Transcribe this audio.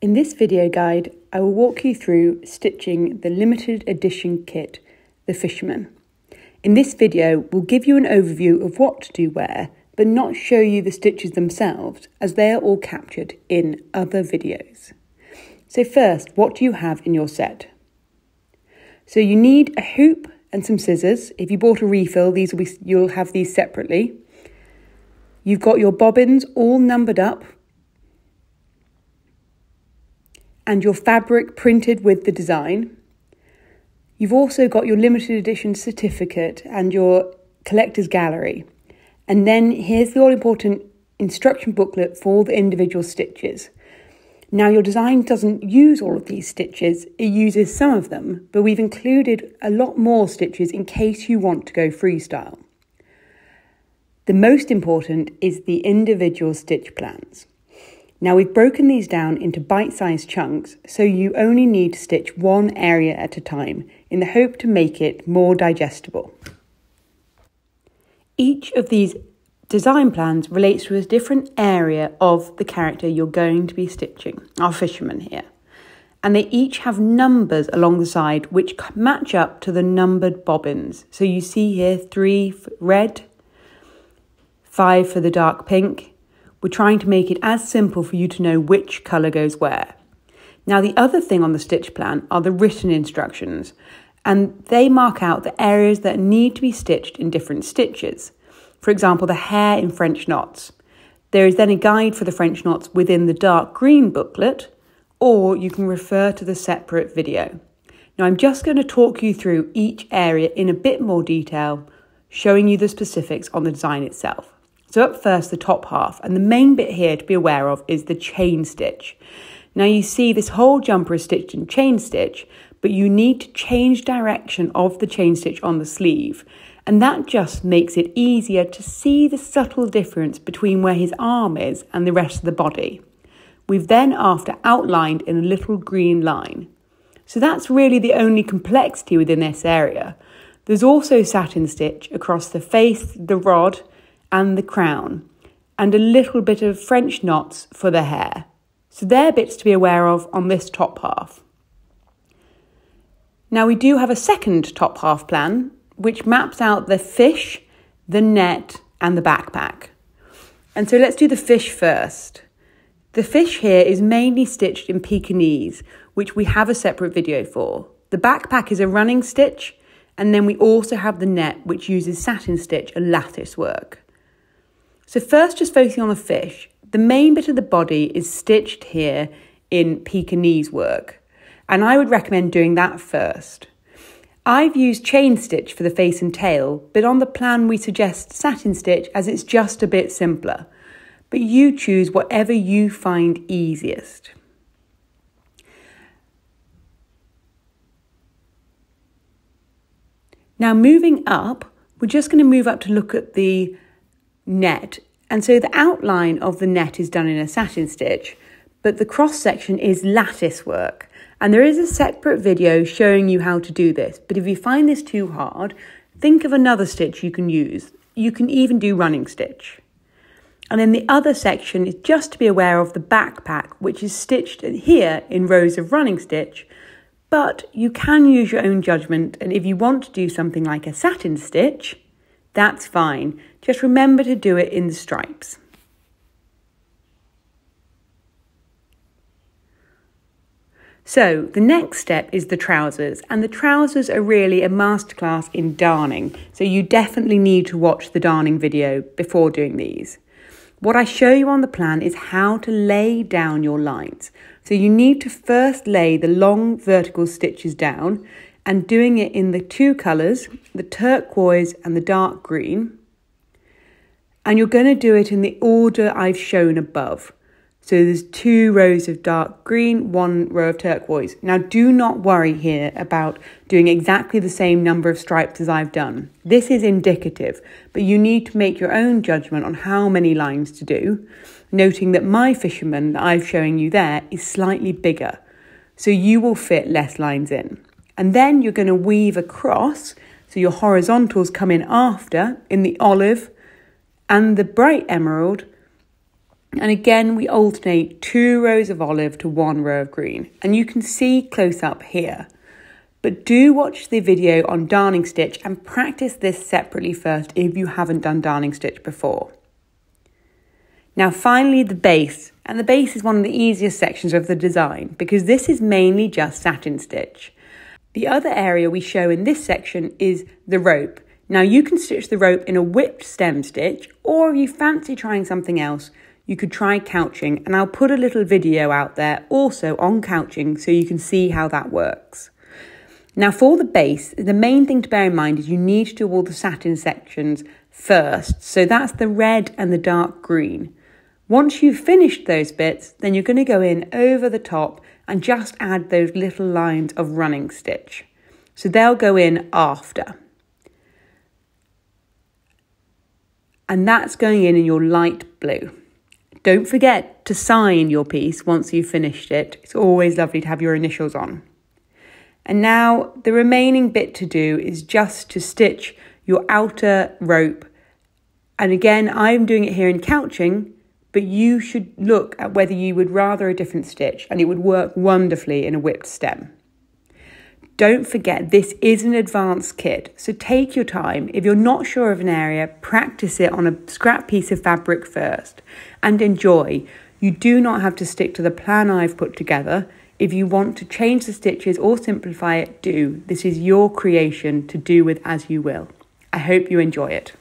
In this video guide, I will walk you through stitching the limited edition kit, the Fisherman. In this video, we'll give you an overview of what to do where, but not show you the stitches themselves, as they are all captured in other videos. So first, what do you have in your set? So you need a hoop and some scissors. If you bought a refill, you'll have these separately. You've got your bobbins all numbered up, and your fabric printed with the design. You've also got your limited edition certificate and your collector's gallery. And then here's the all-important instruction booklet for the individual stitches. Now your design doesn't use all of these stitches, it uses some of them, but we've included a lot more stitches in case you want to go freestyle. The most important is the individual stitch plans. Now we've broken these down into bite-sized chunks, so you only need to stitch one area at a time in the hope to make it more digestible. Each of these design plans relates to a different area of the character you're going to be stitching, our fisherman here. And they each have numbers along the side which match up to the numbered bobbins. So you see here 3 for red, 5 for the dark pink. We're trying to make it as simple for you to know which colour goes where. Now the other thing on the stitch plan are the written instructions, and they mark out the areas that need to be stitched in different stitches. For example, the hair in French knots. There is then a guide for the French knots within the dark green booklet, or you can refer to the separate video. Now I'm just going to talk you through each area in a bit more detail, showing you the specifics on the design itself. So up first, the top half, and the main bit here to be aware of is the chain stitch. Now you see this whole jumper is stitched in chain stitch, but you need to change direction of the chain stitch on the sleeve. And that just makes it easier to see the subtle difference between where his arm is and the rest of the body. We've then after outlined in a little green line. So that's really the only complexity within this area. There's also satin stitch across the face, the rod, and the crown, and a little bit of French knots for the hair. So they're bits to be aware of on this top half. Now we do have a second top half plan, which maps out the fish, the net, and the backpack. And so let's do the fish first. The fish here is mainly stitched in Pekingese, which we have a separate video for. The backpack is a running stitch, and then we also have the net, which uses satin stitch and lattice work. So first, just focusing on the fish, the main bit of the body is stitched here in Pekingese work, and I would recommend doing that first. I've used chain stitch for the face and tail, but on the plan we suggest satin stitch as it's just a bit simpler, but you choose whatever you find easiest. Now moving up, we're just going to move up to look at the net, and so the outline of the net is done in a satin stitch, but the cross section is lattice work, and there is a separate video showing you how to do this. But if you find this too hard, think of another stitch you can use. You can even do running stitch. And then the other section is just to be aware of the backpack, which is stitched here in rows of running stitch, but you can use your own judgment, and if you want to do something like a satin stitch, that's fine. Just remember to do it in the stripes. So the next step is the trousers, and the trousers are really a masterclass in darning. So you definitely need to watch the darning video before doing these. What I show you on the plan is how to lay down your lines. So you need to first lay the long vertical stitches down, and doing it in the two colours, the turquoise and the dark green. And you're going to do it in the order I've shown above. So there's 2 rows of dark green, 1 row of turquoise. Now do not worry here about doing exactly the same number of stripes as I've done. This is indicative, but you need to make your own judgment on how many lines to do, noting that my fisherman that I'm showing you there is slightly bigger, so you will fit less lines in. And then you're going to weave across, so your horizontals come in after in the olive and the bright emerald, And again, we alternate 2 rows of olive to 1 row of green. And you can see close up here. But do watch the video on darning stitch and practice this separately first if you haven't done darning stitch before. Now finally the base, and the base is one of the easiest sections of the design because this is mainly just satin stitch. The other area we show in this section is the rope. Now you can stitch the rope in a whipped stem stitch, or if you fancy trying something else, you could try couching, and I'll put a little video out there also on couching so you can see how that works. Now for the base, the main thing to bear in mind is you need to do all the satin sections first. So that's the red and the dark green. Once you've finished those bits, then you're going to go in over the top and just add those little lines of running stitch. So they'll go in after. And that's going in your light blue. Don't forget to sign your piece once you've finished it. It's always lovely to have your initials on. And now the remaining bit to do is just to stitch your outer rope. And again, I'm doing it here in couching, but you should look at whether you would rather a different stitch, and it would work wonderfully in a whipped stem. Don't forget, this is an advanced kit, so take your time. If you're not sure of an area, practice it on a scrap piece of fabric first and enjoy. You do not have to stick to the plan I've put together. If you want to change the stitches or simplify it, do. This is your creation to do with as you will. I hope you enjoy it.